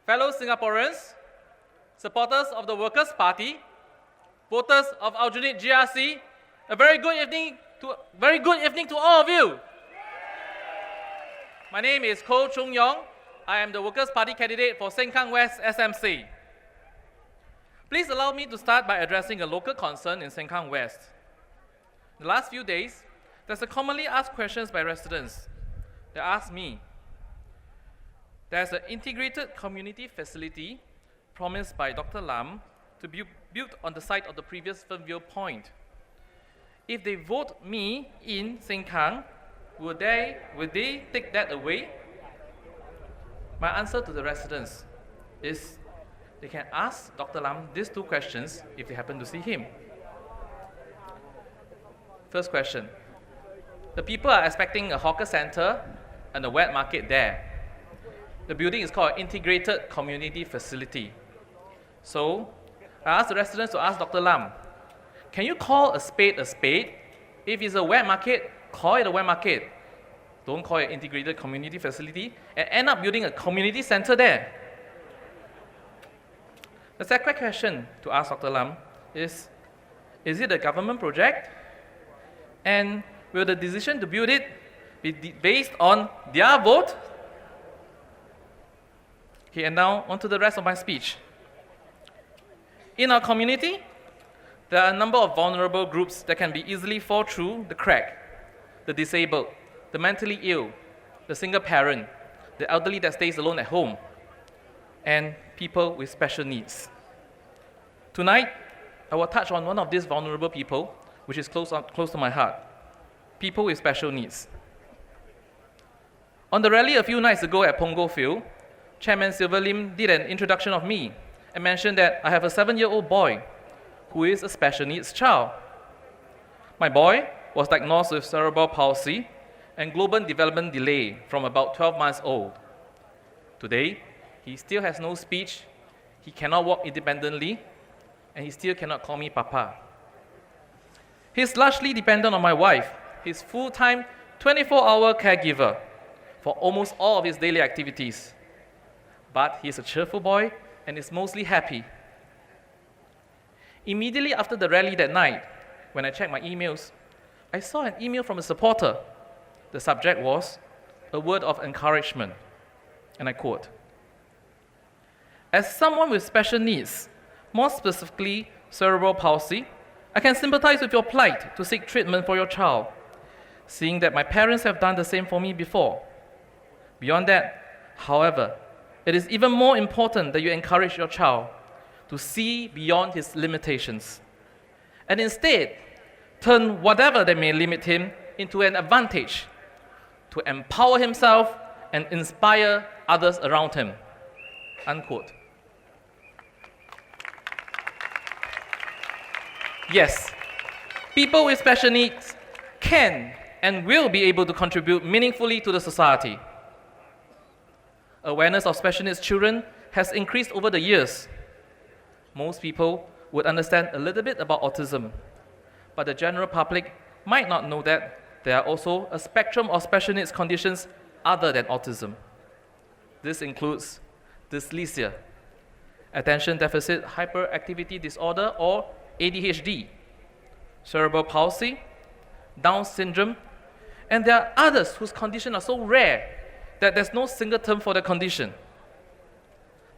fellow Singaporeans, supporters of the Workers' Party, voters of Aljunied GRC, a very good evening to all of you. My name is Koh Choong Yong. I am the Workers' Party candidate for Sengkang West SMC. Please allow me to start by addressing a local concern in Sengkang West. The last few days, there's a commonly asked questions by residents. They ask me, there's an integrated community facility promised by Dr. Lam to be built on the site of the previous Fernvale Point. If they vote me in Sengkang, would they take that away? My answer to the residents is they can ask Dr. Lam these two questions if they happen to see him. First question. The people are expecting a hawker center and a wet market there. The building is called an integrated community facility. So, I asked the residents to ask Dr. Lam, can you call a spade a spade? If it's a wet market, call it a wet market. Don't call it integrated community facility and end up building a community center there. The second question to ask Dr. Lam is it a government project? And will the decision to build it be based on their vote? Okay, and now on to the rest of my speech. In our community, there are a number of vulnerable groups that can be easily fall through the crack. The disabled, the mentally ill, the single parent, the elderly that stays alone at home, and people with special needs. Tonight, I will touch on one of these vulnerable people, which is close to my heart, people with special needs. On the rally a few nights ago at Punggol Field, Chairman Silver Lim did an introduction of me and mentioned that I have a 7-year-old boy who is a special needs child. My boy was diagnosed with cerebral palsy and global development delay from about 12 months old. Today, he still has no speech, he cannot walk independently, and he still cannot call me Papa. He's largely dependent on my wife, his full-time 24-hour caregiver for almost all of his daily activities. But he's a cheerful boy and is mostly happy. Immediately after the rally that night, when I checked my emails, I saw an email from a supporter. The subject was a word of encouragement, and I quote, "As someone with special needs, more specifically cerebral palsy, I can sympathize with your plight to seek treatment for your child, seeing that my parents have done the same for me before. Beyond that, however, it is even more important that you encourage your child to see beyond his limitations, and instead turn whatever that may limit him into an advantage to empower himself and inspire others around him." Unquote. Yes, people with special needs can and will be able to contribute meaningfully to the society. Awareness of special needs children has increased over the years. Most people would understand a little bit about autism, but the general public might not know that there are also a spectrum of special needs conditions other than autism. This includes dyslexia, attention deficit hyperactivity disorder or ADHD, cerebral palsy, Down syndrome, and there are others whose conditions are so rare that there's no single term for the condition.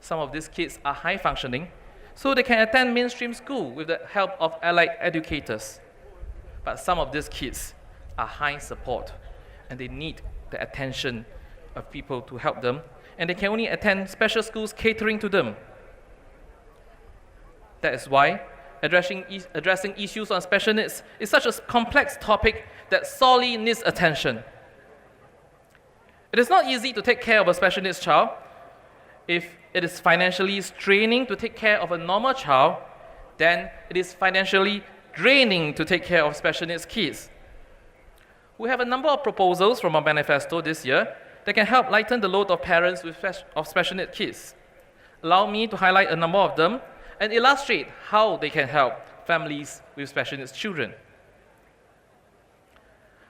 Some of these kids are high functioning, so they can attend mainstream school with the help of allied educators. But some of these kids are high support, and they need the attention of people to help them, and they can only attend special schools catering to them. That is why addressing issues on special needs is such a complex topic that sorely needs attention. It is not easy to take care of a special needs child. If it is financially straining to take care of a normal child, then it is financially draining to take care of special needs kids. We have a number of proposals from our manifesto this year that can help lighten the load of parents of special needs kids. Allow me to highlight a number of them and illustrate how they can help families with special needs children.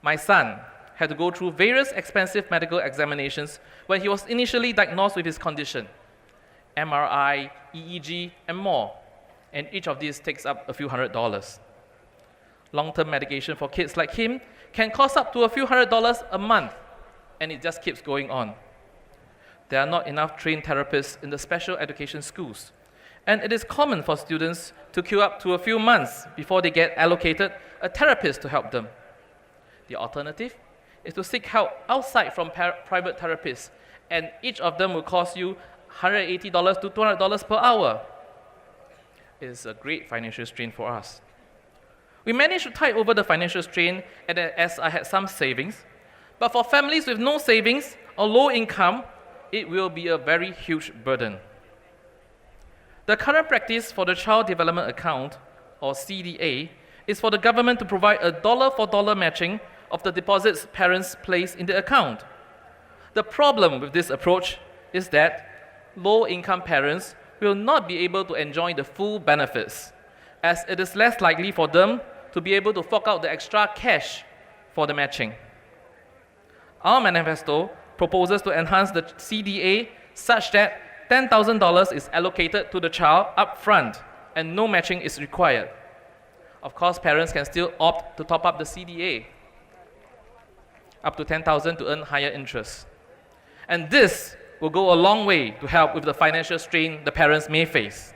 My son had to go through various expensive medical examinations when he was initially diagnosed with his condition. MRI, EEG, and more. And each of these takes up a few $100s. Long-term medication for kids like him can cost up to a few $100s a month, and it just keeps going on. There are not enough trained therapists in the special education schools, and it is common for students to queue up to a few months before they get allocated a therapist to help them. The alternative is to seek help outside from private therapists, and each of them will cost you $180 to $200 per hour. It is a great financial strain for us. We managed to tide over the financial strain as I had some savings, but for families with no savings or low income, it will be a very huge burden. The current practice for the Child Development Account, or CDA, is for the government to provide a dollar-for-dollar matching of the deposits parents place in the account. The problem with this approach is that low-income parents will not be able to enjoy the full benefits, as it is less likely for them to be able to fork out the extra cash for the matching. Our manifesto proposes to enhance the CDA such that $10,000 is allocated to the child up front and no matching is required. Of course, parents can still opt to top up the CDA up to $10,000 to earn higher interest. And this will go a long way to help with the financial strain the parents may face.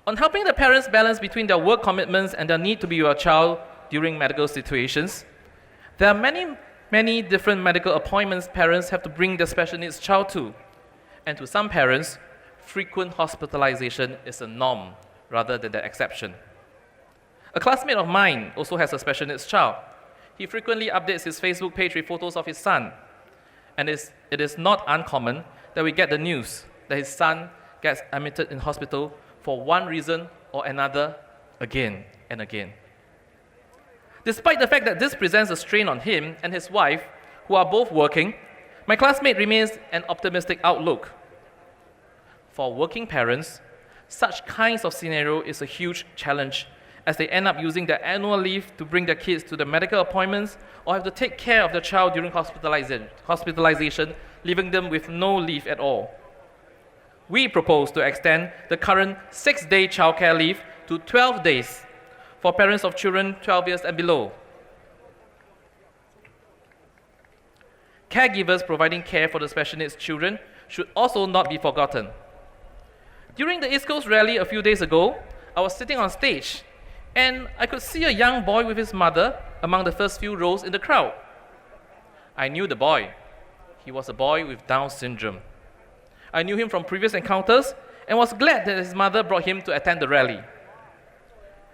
On helping the parents balance between their work commitments and their need to be with a child during medical situations, there are many different medical appointments parents have to bring their special needs child to. And to some parents, frequent hospitalization is a norm rather than the exception. A classmate of mine also has a special needs child. He frequently updates his Facebook page with photos of his son. And it is not uncommon that we get the news that his son gets admitted in hospital for one reason or another again and again. Despite the fact that this presents a strain on him and his wife, who are both working, my classmate remains an optimistic outlook. For working parents, such kinds of scenario is a huge challenge, as they end up using their annual leave to bring their kids to the medical appointments or have to take care of the child during hospitalization, leaving them with no leave at all. We propose to extend the current 6-day childcare leave to 12 days for parents of children 12 years and below. Caregivers providing care for the special needs children should also not be forgotten. During the East Coast Rally a few days ago, I was sitting on stage and I could see a young boy with his mother among the first few rows in the crowd. I knew the boy. He was a boy with Down syndrome. I knew him from previous encounters and was glad that his mother brought him to attend the rally.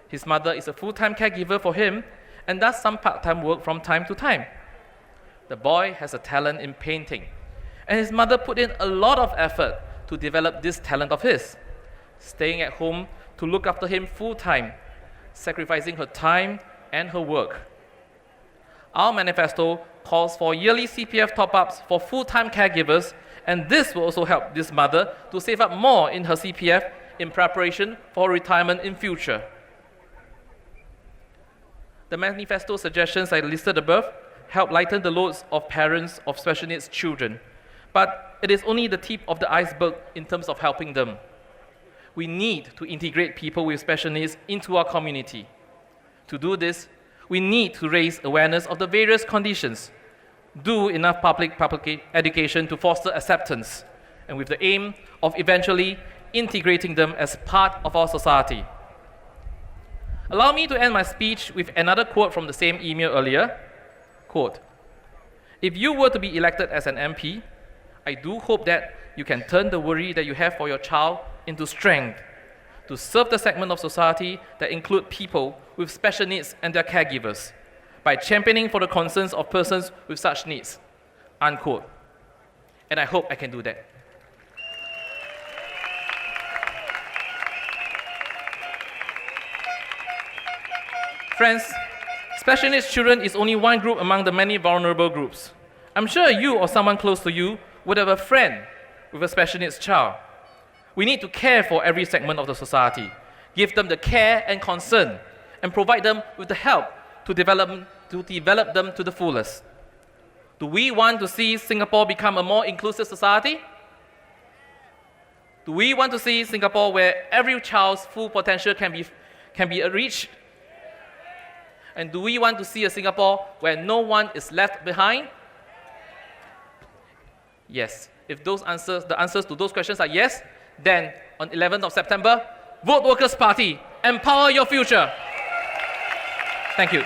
His mother is a full-time caregiver for him and does some part-time work from time to time. The boy has a talent in painting, and his mother put in a lot of effort to develop this talent of his, staying at home to look after him full-time, sacrificing her time and her work. Our manifesto calls for yearly CPF top-ups for full-time caregivers, and this will also help this mother to save up more in her CPF in preparation for retirement in future. The manifesto suggestions I listed above help lighten the loads of parents of special needs children, but it is only the tip of the iceberg in terms of helping them. We need to integrate people with special needs into our community. To do this, we need to raise awareness of the various conditions, do enough public education to foster acceptance, and with the aim of eventually integrating them as part of our society. Allow me to end my speech with another quote from the same email earlier. Quote, "If you were to be elected as an MP, I do hope that you can turn the worry that you have for your child into strength to serve the segment of society that include people with special needs and their caregivers by championing for the concerns of persons with such needs." Unquote. And I hope I can do that. Friends, special needs children is only one group among the many vulnerable groups. I'm sure you or someone close to you would have a friend with a special needs child. We need to care for every segment of the society, give them the care and concern, and provide them with the help to develop them to the fullest. Do we want to see Singapore become a more inclusive society? Do we want to see Singapore where every child's full potential can be reached? And do we want to see a Singapore where no one is left behind? Yes. If the answers to those questions are yes, then on 11th of September, vote Workers' Party. Empower your future. Thank you.